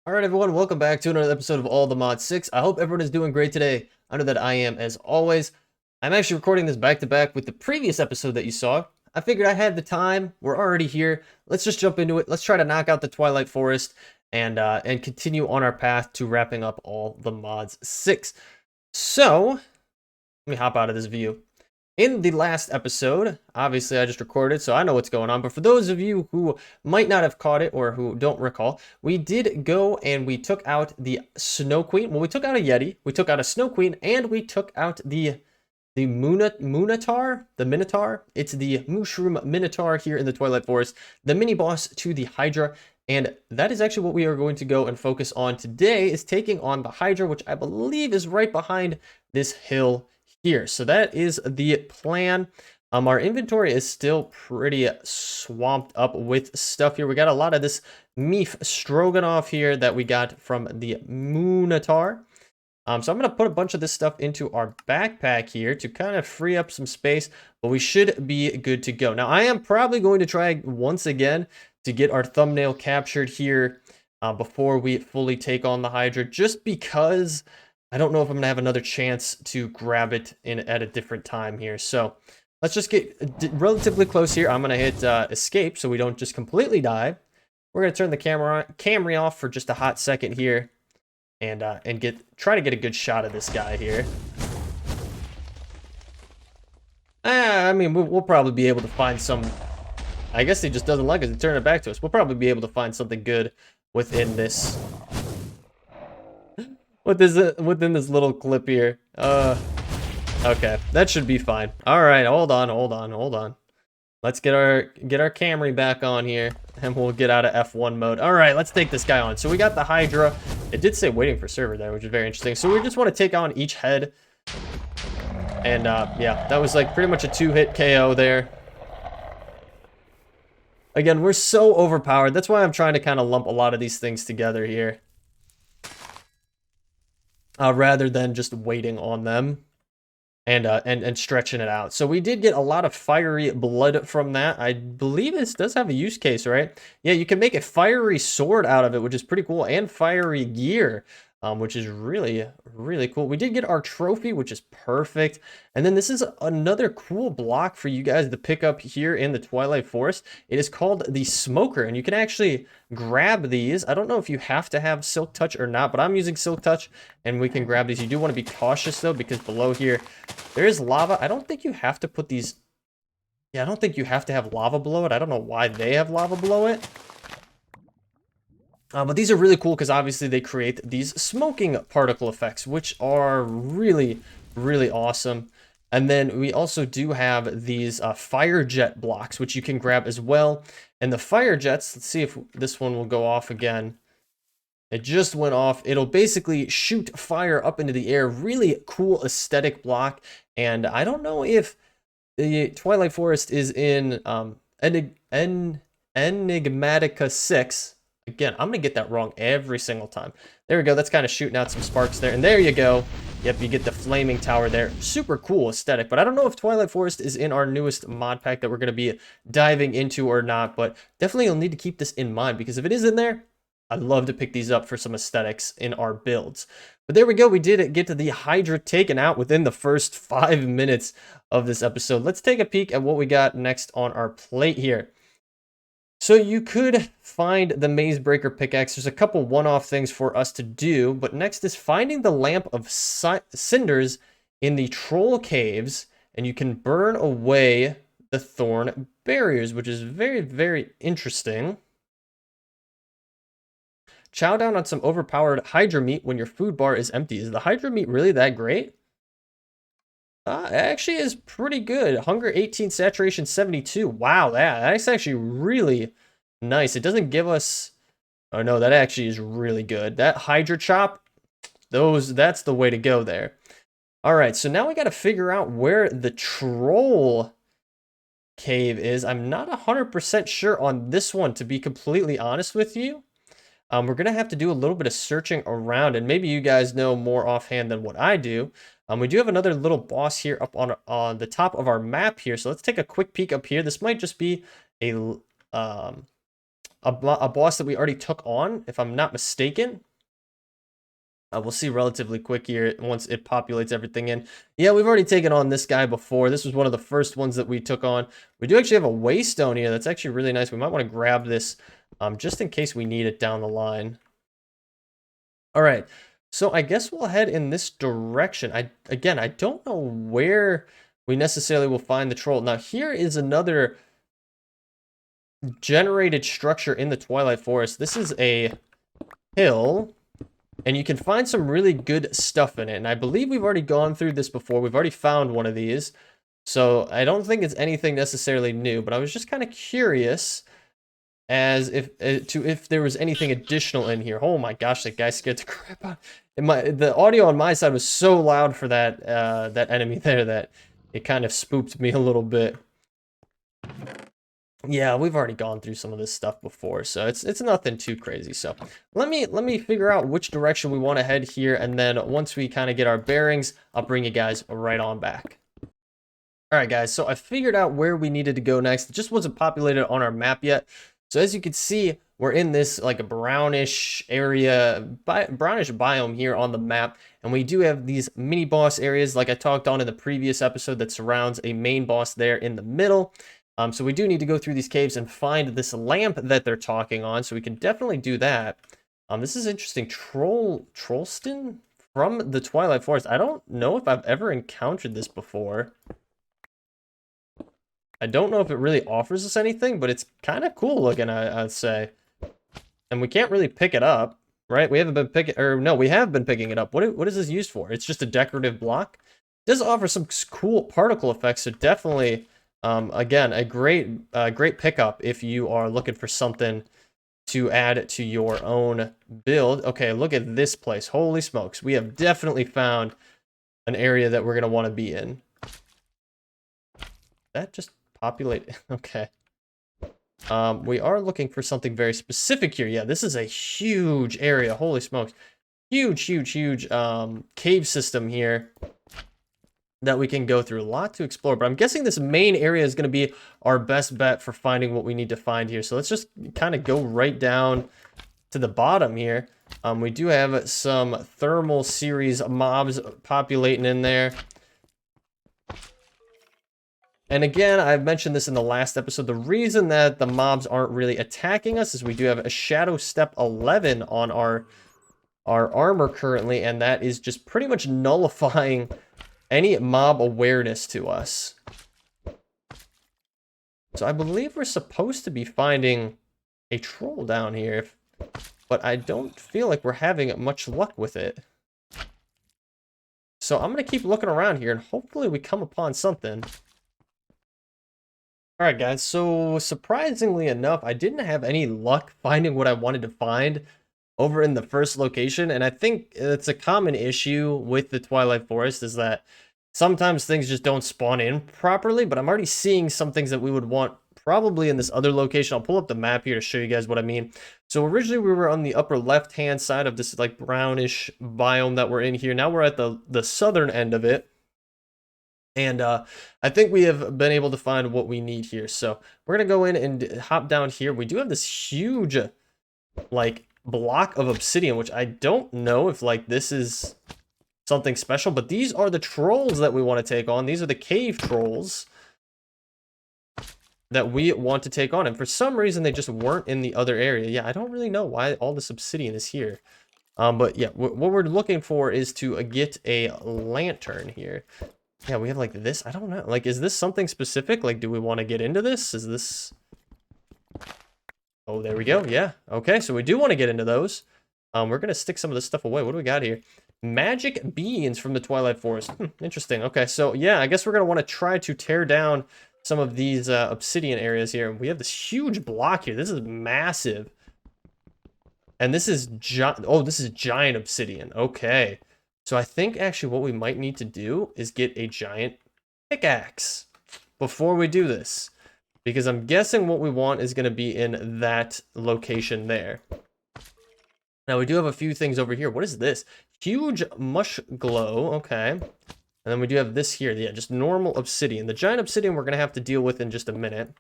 Alright everyone, welcome back to another episode of All the Mod 6. I hope everyone is doing great today. I know that I am as always. I'm actually recording this back to back with the previous episode that you saw. I figured I had the time. We're already here. Let's just jump into it. Let's try to knock out the Twilight Forest and continue on our path to wrapping up All the Mods 6. So, let me hop out of this view. In the last episode, obviously I just recorded, so I know what's going on, but for those of you who might not have caught it or who don't recall, we did go and we took out the Snow Queen. Well, we took out a Yeti, we took out a Snow Queen, and we took out the Minotaur. It's the Mushroom Minotaur here in the Twilight Forest, the mini-boss to the Hydra, and that is actually what we are going to go and focus on today, is taking on the Hydra, which I believe is right behind this hill here. So that is the plan. Our inventory is still pretty swamped up with stuff here. We got a lot of this meat stroganoff here that we got from the Minotaur. So I'm going to put a bunch of this stuff into our backpack here to kind of free up some space, but we should be good to go. Now, I am probably going to try once again to get our thumbnail captured here before we fully take on the Hydra, just because I don't know if I'm going to have another chance to grab it at a different time here. So let's just get relatively close here. I'm going to hit escape so we don't just completely die. We're going to turn the camera off for just a hot second here and try to get a good shot of this guy here. I mean, we'll probably be able to find some. I guess he just doesn't like us and turn it back to us. We'll probably be able to find something good within this. Within this little clip here. Okay, that should be fine. All right, hold on. Let's get our Camry back on here, and we'll get out of F1 mode. All right, let's take this guy on. So we got the Hydra. It did say waiting for server there, which is very interesting. So we just want to take on each head, and yeah, that was like pretty much a 2-hit KO there. Again, we're so overpowered. That's why I'm trying to kind of lump a lot of these things together here. Rather than just waiting on them and stretching it out. So we did get a lot of fiery blood from that. I believe this does have a use case, right? Yeah, you can make a fiery sword out of it, which is pretty cool, and fiery gear, which is really, really cool. We did get our trophy, which is perfect. And then this is another cool block for you guys to pick up here in the Twilight Forest. It is called the Smoker, and you can actually grab these. I don't know if you have to have Silk Touch or not, but I'm using Silk Touch, and we can grab these. You do want to be cautious, though, because below here, there is lava. I don't think you have to put these. Yeah, I don't think you have to have lava below it. I don't know why they have lava below it. But these are really cool because obviously they create these smoking particle effects, which are really, really awesome. And then we also do have these fire jet blocks, which you can grab as well. And the fire jets, let's see if this one will go off again. It just went off. It'll basically shoot fire up into the air. Really cool aesthetic block. And I don't know if the Twilight Forest is in Enigmatica 6. Again, I'm going to get that wrong every single time. There we go. That's kind of shooting out some sparks there. And there you go. Yep, you get the flaming tower there. Super cool aesthetic. But I don't know if Twilight Forest is in our newest mod pack that we're going to be diving into or not. But definitely you'll need to keep this in mind, because if it is in there, I'd love to pick these up for some aesthetics in our builds. But there we go. We did get to the Hydra taken out within the first 5 minutes of this episode. Let's take a peek at what we got next on our plate here. So you could find the Maze Breaker pickaxe. There's a couple one-off things for us to do, but next is finding the lamp of cinders in the troll caves, and you can burn away the thorn barriers, which is very, very interesting. Chow down on some overpowered Hydra meat when your food bar is empty. Is the Hydra meat really that great? It actually is pretty good. Hunger 18, saturation 72. Wow, that's actually really nice. It doesn't give us. Oh no, that actually is really good. That Hydra chop, that's the way to go there. All right, so now we got to figure out where the troll cave is. I'm not 100% sure on this one, to be completely honest with you. We're gonna have to do a little bit of searching around, and maybe you guys know more offhand than what I do. We do have another little boss here up on the top of our map here, so let's take a quick peek up here. This might just be a a boss that we already took on, if I'm not mistaken. We'll see relatively quick here once it populates everything in. Yeah, we've already taken on this guy before. This was one of the first ones that we took on. We do actually have a waystone here. That's actually really nice. We might want to grab this just in case we need it down the line. All right, so I guess we'll head in this direction. Again, I don't know where we necessarily will find the troll. Now, here is another generated structure in the Twilight Forest. This is a hill, and you can find some really good stuff in it. And I believe we've already gone through this before. We've already found one of these. So I don't think it's anything necessarily new, but I was just kind of curious as if there was anything additional in here. Oh my gosh, that guy scared the crap out. The audio on my side was so loud for that that enemy there that it kind of spooked me a little bit. Yeah, we've already gone through some of this stuff before, so it's nothing too crazy. So let me figure out which direction we want to head here, and then once we kind of get our bearings, I'll bring you guys right on back. All right, guys, so I figured out where we needed to go next. It just wasn't populated on our map yet. So as you can see, we're in this like a brownish area, brownish biome here on the map. And we do have these mini boss areas like I talked on in the previous episode that surrounds a main boss there in the middle. So we do need to go through these caves and find this lamp that they're talking on. So we can definitely do that. This is interesting. Trollston from the Twilight Forest. I don't know if I've ever encountered this before. I don't know if it really offers us anything, but it's kind of cool looking, I'd say. And we can't really pick it up, right? We haven't been picking, or no, we have been picking it up. What is this used for? It's just a decorative block. It does offer some cool particle effects, so definitely, again, a great pickup if you are looking for something to add to your own build. Okay, look at this place. Holy smokes. We have definitely found an area that we're going to want to be in. That just populate. Okay. We are looking for something very specific here. Yeah, this is a huge area. Holy smokes. Huge cave system here that we can go through. A lot to explore, but I'm guessing this main area is going to be our best bet for finding what we need to find here. So let's just kind of go right down to the bottom here. We do have some thermal series mobs populating in there. And again, I've mentioned this in the last episode. The reason that the mobs aren't really attacking us is we do have a Shadow Step 11 on our armor currently, and that is just pretty much nullifying any mob awareness to us. So I believe we're supposed to be finding a troll down here, but I don't feel like we're having much luck with it. So I'm going to keep looking around here, and hopefully we come upon something. Alright guys, so surprisingly enough, I didn't have any luck finding what I wanted to find over in the first location, and I think it's a common issue with the Twilight Forest is that sometimes things just don't spawn in properly, but I'm already seeing some things that we would want probably in this other location. I'll pull up the map here to show you guys what I mean. So originally we were on the upper left-hand side of this like brownish biome that we're in here. Now we're at the southern end of it. And I think we have been able to find what we need here. So we're going to go in and hop down here. We do have this huge, like, block of obsidian, which I don't know if, like, this is something special. But these are the trolls that we want to take on. These are the cave trolls that we want to take on. And for some reason, they just weren't in the other area. Yeah, I don't really know why all this obsidian is here. But yeah, what we're looking for is to get a lantern here. Yeah, we have like this. I don't know. Like, is this something specific? Like, do we want to get into this? Is this... Oh, there we go. Yeah. Okay, so we do want to get into those. We're going to stick some of this stuff away. What do we got here? Magic beans from the Twilight Forest. Interesting. Okay, so yeah, I guess we're going to want to try to tear down some of these obsidian areas here. We have this huge block here. This is massive. And this is this is giant obsidian. Okay. So I think actually what we might need to do is get a giant pickaxe before we do this. Because I'm guessing what we want is going to be in that location there. Now we do have a few things over here. What is this? Huge mush glow. Okay. And then we do have this here. Yeah, just normal obsidian. The giant obsidian we're going to have to deal with in just a minute.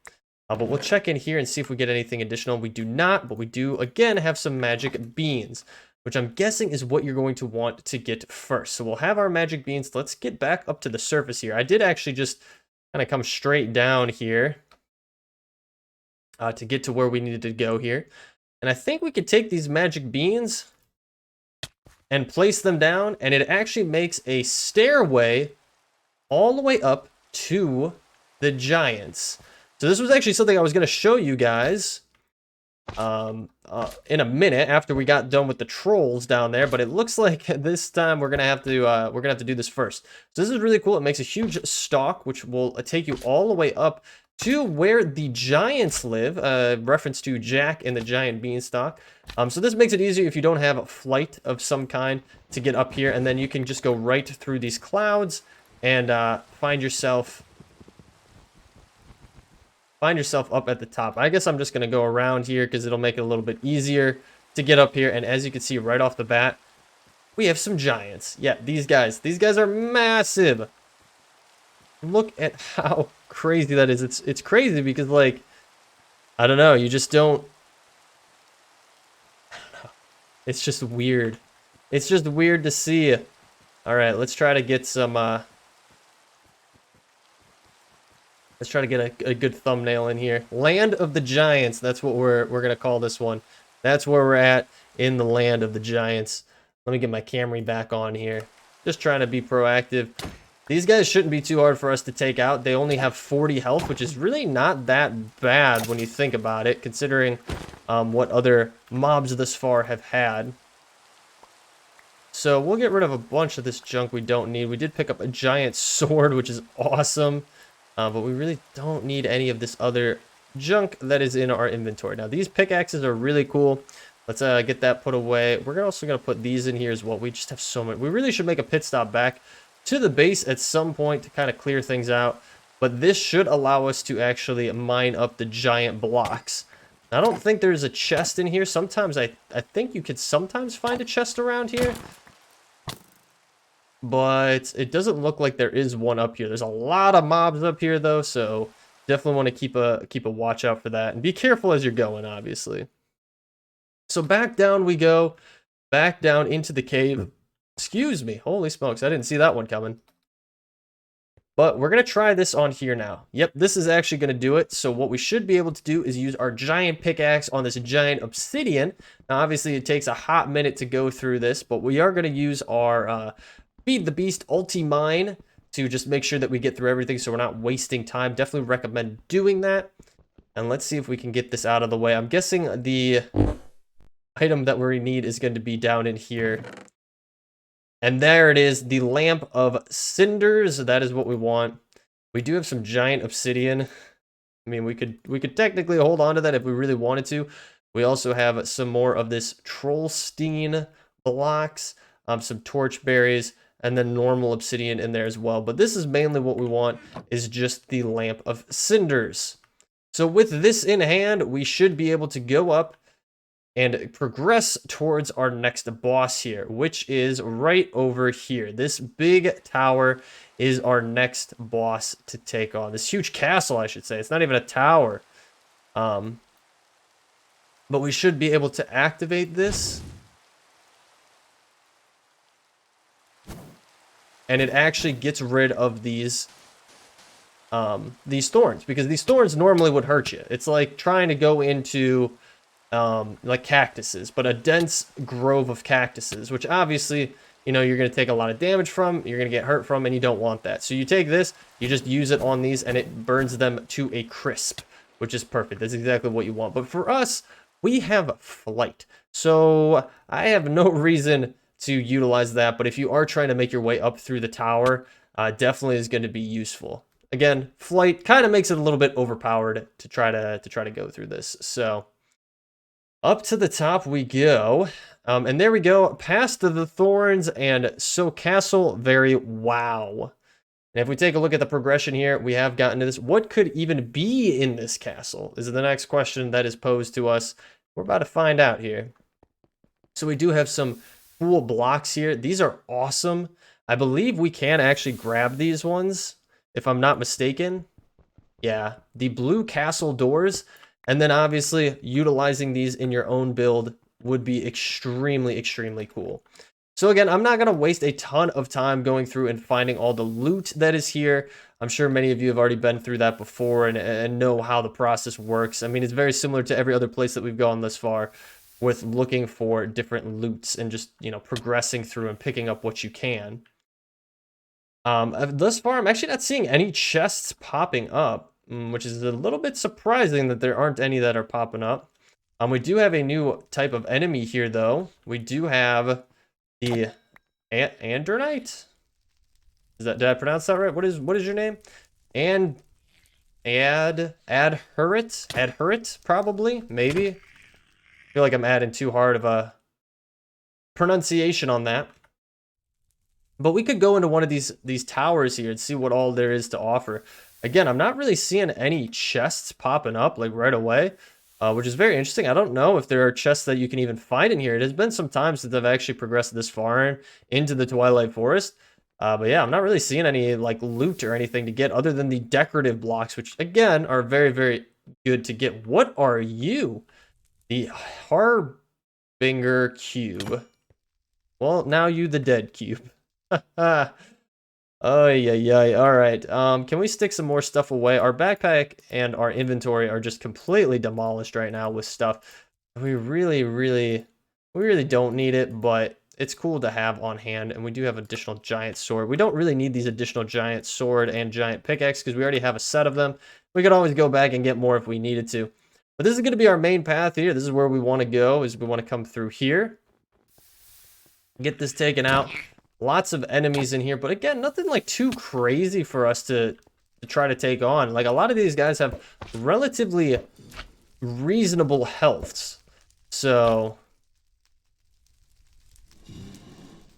But we'll check in here and see if we get anything additional. We do not, but we do, again, have some magic beans, which I'm guessing is what you're going to want to get first. So we'll have our magic beans. Let's get back up to the surface here. I did actually just kind of come straight down here to get to where we needed to go here. And I think we could take these magic beans and place them down, and it actually makes a stairway all the way up to the giants. So this was actually something I was going to show you guys in a minute after we got done with the trolls down there, but it looks like this time we're gonna have to do this first. So this is really cool. It makes a huge stalk, which will take you all the way up to where the giants live, reference to Jack and the giant beanstalk. So this makes it easier if you don't have a flight of some kind to get up here, and then you can just go right through these clouds and find yourself up at the top. I guess I'm just gonna go around here because it'll make it a little bit easier to get up here. And as you can see right off the bat, we have some giants. Yeah, these guys are massive. Look at how crazy that is. It's crazy because, like, I don't know, you just don't, I don't know. It's just weird. It's just weird to see. All right, let's try to get some let's try to get a good thumbnail in here. Land of the Giants. That's what we're gonna call this one. That's where we're at, in the land of the giants. Let me get my Camry back on here. Just trying to be proactive. These guys shouldn't be too hard for us to take out. They only have 40 health, which is really not that bad when you think about it, considering what other mobs this far have had. So we'll get rid of a bunch of this junk we don't need. We did pick up a giant sword, which is awesome. But we really don't need any of this other junk that is in our inventory. Now, these pickaxes are really cool. Let's get that put away. We're also going to put these in here as well. We just have so many. We really should make a pit stop back to the base at some point to kind of clear things out. But this should allow us to actually mine up the giant blocks. I don't think there's a chest in here. Sometimes I think you could sometimes find a chest around here. But it doesn't look like there is one up here. There's a lot of mobs up here, though, so definitely want to keep a watch out for that. And be careful as you're going, obviously. So back down we go. Back down into the cave. Excuse me. Holy smokes, I didn't see that one coming. But we're going to try this on here now. Yep, this is actually going to do it. So what we should be able to do is use our giant pickaxe on this giant obsidian. Now, obviously, it takes a hot minute to go through this, but we are going to use our Feed the Beast ulti mine to just make sure that we get through everything so we're not wasting time. Definitely recommend doing that. And let's see if we can get this out of the way. I'm guessing the item that we need is going to be down in here. And there it is, the lamp of cinders. That is what we want. We do have some giant obsidian. I mean, we could technically hold on to that if we really wanted to. We also have some more of this trollstein blocks, some torch berries, and then normal obsidian in there as well. But this is mainly what we want, is just the lamp of cinders. So with this in hand, we should be able to go up and progress towards our next boss here, which is right over here. This big tower is our next boss to take on. This huge castle, I should say. It's not even a tower. But we should be able to activate this. And it actually gets rid of these thorns, because these thorns normally would hurt you. It's like trying to go into like cactuses, but a dense grove of cactuses, which obviously, you know, you're going to take a lot of damage from, you're going to get hurt from, and you don't want that. So you take this, you just use it on these, and it burns them to a crisp, which is perfect. That's exactly what you want. But for us, we have flight. So I have no reason to utilize that, but if you are trying to make your way up through the tower, definitely is going to be useful. Again, flight kind of makes it a little bit overpowered to try to go through this. So up to the top we go, and there we go, past the thorns, and so castle very wow. And if we take a look at the progression here, we have gotten to this. What could even be in this castle is the next question that is posed to us. We're about to find out here. So we do have some cool blocks here. These are awesome. I believe we can actually grab these ones, if I'm not mistaken. Yeah, the blue castle doors. And then obviously utilizing these in your own build would be extremely, extremely cool. So again, I'm not going to waste a ton of time going through and finding all the loot that is here. I'm sure many of you have already been through that before and know how the process works. I mean, it's very similar to every other place that we've gone thus far with looking for different loots and just, you know, progressing through and picking up what you can. Thus far, I'm actually not seeing any chests popping up, which is a little bit surprising that there aren't any that are popping up. We do have a new type of enemy here, though. We do have the Andronite. Did I pronounce that right? What is your name? Adhurit, probably, maybe. I feel like I'm adding too hard of a pronunciation on that. But we could go into one of these towers here and see what all there is to offer. Again, I'm not really seeing any chests popping up like right away, which is very interesting. I don't know if there are chests that you can even find in here. It has been some time since I've actually progressed this far into the Twilight Forest. But yeah, I'm not really seeing any like loot or anything to get other than the decorative blocks, which again are very, very good to get. What are you? The Harbinger Cube. Well, now you the Dead Cube. Oh yeah. All right. Can we stick some more stuff away? Our backpack and our inventory are just completely demolished right now with stuff. We really don't need it, but it's cool to have on hand. And we do have additional giant sword. We don't really need these additional giant sword and giant pickaxe because we already have a set of them. We could always go back and get more if we needed to. But this is going to be our main path here. This is where we want to go. Is we want to come through here, get this taken out. Lots of enemies in here, but again, nothing like too crazy for us to try to take on. Like a lot of these guys have relatively reasonable healths. So,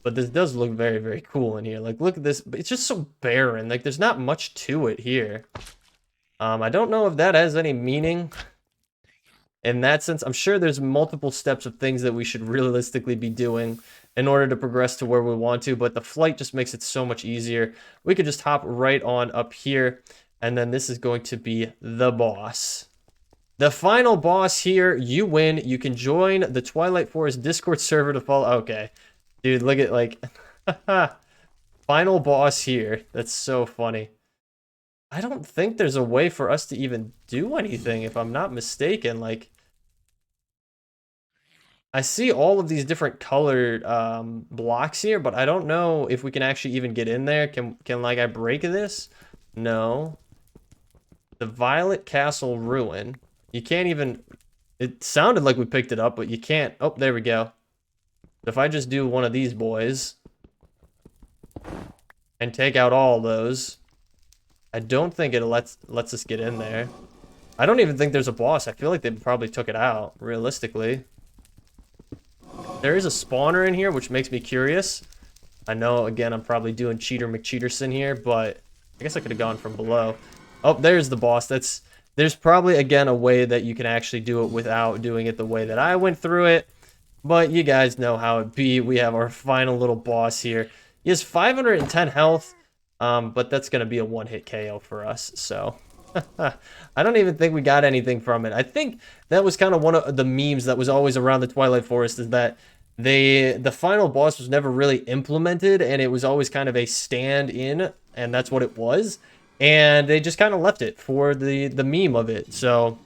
but this does look very, very cool in here. Like, look at this. It's just so barren. Like, there's not much to it here. I don't know if that has any meaning in that sense. I'm sure there's multiple steps of things that we should realistically be doing in order to progress to where we want to, but the flight just makes it so much easier. We could just hop right on up here, and then this is going to be the boss. The final boss here, you win. You can join the Twilight Forest Discord server to follow. Okay, dude, look at like, final boss here. That's so funny. I don't think there's a way for us to even do anything, if I'm not mistaken. Like, I see all of these different colored blocks here, but I don't know if we can actually even get in there. Can like I break this? No. The Violet Castle Ruin. You can't even... It sounded like we picked it up, but you can't... Oh, there we go. If I just do one of these boys and take out all those, I don't think it lets us get in there. I don't even think there's a boss. I feel like they probably took it out, realistically. There is a spawner in here, which makes me curious. I know, again, I'm probably doing Cheater McCheaterson here, but I guess I could have gone from below. Oh, there's the boss. There's probably, again, a way that you can actually do it without doing it the way that I went through it. But you guys know how it be. We have our final little boss here. He has 510 health, but that's going to be a one-hit KO for us, so... I don't even think we got anything from it. I think that was kind of one of the memes that was always around the Twilight Forest, is that the final boss was never really implemented, and it was always kind of a stand-in, and that's what it was. And they just kind of left it for the meme of it. So,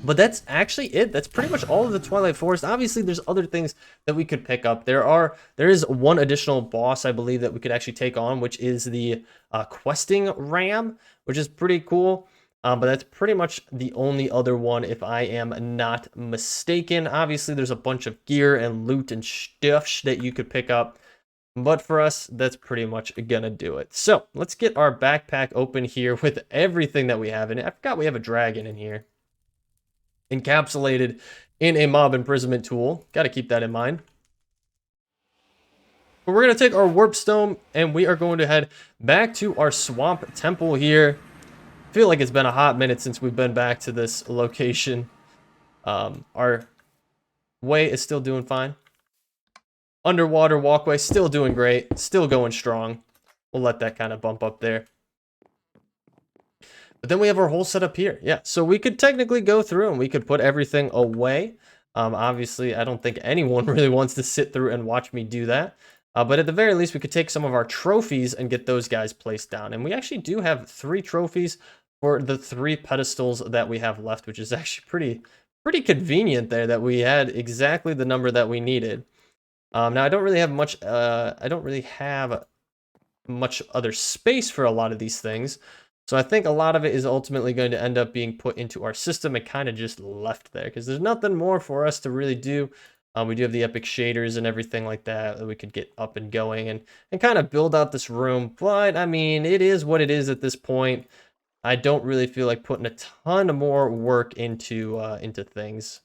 but that's actually it. That's pretty much all of the Twilight Forest. Obviously, there's other things that we could pick up. There is one additional boss, I believe, that we could actually take on, which is the questing ram, which is pretty cool. But that's pretty much the only other one, if I am not mistaken. Obviously, there's a bunch of gear and loot and stuff that you could pick up. But for us, that's pretty much gonna do it. So, let's get our backpack open here with everything that we have in it. I forgot we have a dragon in here, encapsulated in a mob imprisonment tool. Got to keep that in mind. But we're going to take our warp stone and we are going to head back to our swamp temple here. I feel like it's been a hot minute since we've been back to this location. Our way is still doing fine. Underwater walkway still doing great, still going strong. We'll let that kind of bump up there. But then we have our whole setup here. Yeah, so we could technically go through and we could put everything away. Obviously, I don't think anyone really wants to sit through and watch me do that. But at the very least, we could take some of our trophies and get those guys placed down. And we actually do have 3 trophies for the 3 pedestals that we have left, which is actually pretty convenient there that we had exactly the number that we needed. Now, I don't really have much other space for a lot of these things. So I think a lot of it is ultimately going to end up being put into our system and kind of just left there because there's nothing more for us to really do. We do have the epic shaders and everything like that that we could get up and going and kind of build out this room. But I mean, it is what it is at this point. I don't really feel like putting a ton more work into things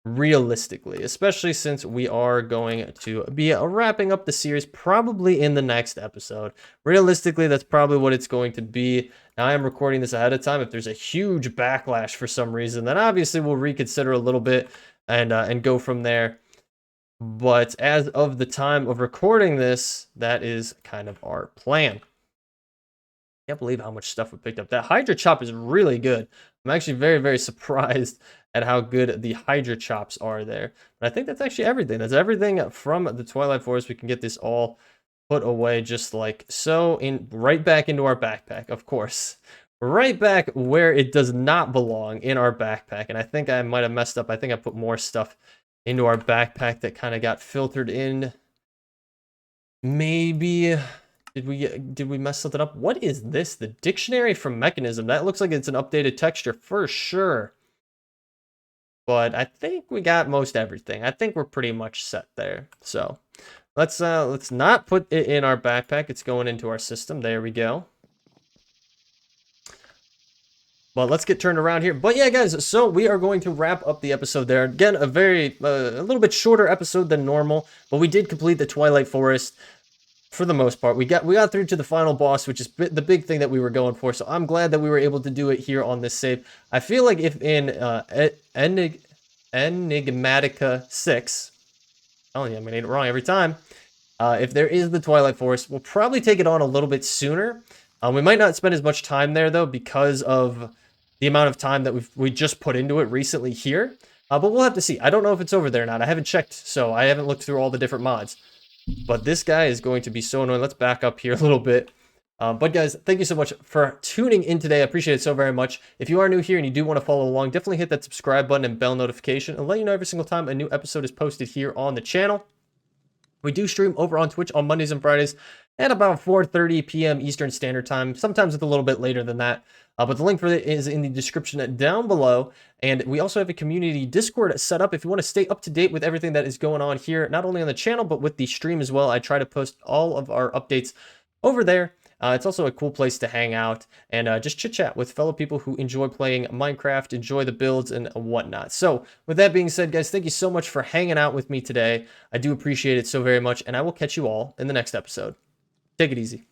realistically, especially since we are going to be wrapping up the series probably in the next episode. Realistically, that's probably what it's going to be. Now, I am recording this ahead of time. If there's a huge backlash for some reason, then obviously we'll reconsider a little bit and go from there. But as of the time of recording this, that is kind of our plan. Can't believe how much stuff we picked up. That Hydra chop is really good. I'm actually very, very surprised at how good the Hydra chops are there. But I think that's actually everything. That's everything from the Twilight Forest. We can get this all put away just like so, right back into our backpack, of course. Right back where it does not belong, in our backpack. And I think I might have messed up. I think I put more stuff into our backpack that kind of got filtered in. Maybe... Did we mess something up? What is this? The dictionary from Mechanism. That looks like it's an updated texture for sure. But I think we got most everything. I think we're pretty much set there. So let's not put it in our backpack. It's going into our system. There we go. Well, let's get turned around here. But yeah, guys, so we are going to wrap up the episode there. Again, a little bit shorter episode than normal, but we did complete the Twilight Forest. For the most part, we got through to the final boss, which is the big thing that we were going for. So I'm glad that we were able to do it here on this save. I feel like if in Enigmatica 6, oh yeah, I'm gonna get it wrong every time. If there is the Twilight Forest, we'll probably take it on a little bit sooner. We might not spend as much time there though because of the amount of time that we just put into it recently here. But we'll have to see. I don't know if it's over there or not. I haven't checked, so I haven't looked through all the different mods. But this guy is going to be so annoying. Let's back up here a little bit. But guys, thank you so much for tuning in today. I appreciate it so very much. If you are new here and you do want to follow along, definitely hit that subscribe button and bell notification. I'll let you know every single time a new episode is posted here on the channel. We do stream over on Twitch on Mondays and Fridays at about 4:30 p.m. Eastern Standard Time. Sometimes it's a little bit later than that. But the link for it is in the description down below. And we also have a community Discord set up if you want to stay up to date with everything that is going on here, not only on the channel, but with the stream as well. I try to post all of our updates over there. It's also a cool place to hang out and just chit chat with fellow people who enjoy playing Minecraft, enjoy the builds and whatnot. So with that being said, guys, thank you so much for hanging out with me today. I do appreciate it so very much, and I will catch you all in the next episode. Take it easy.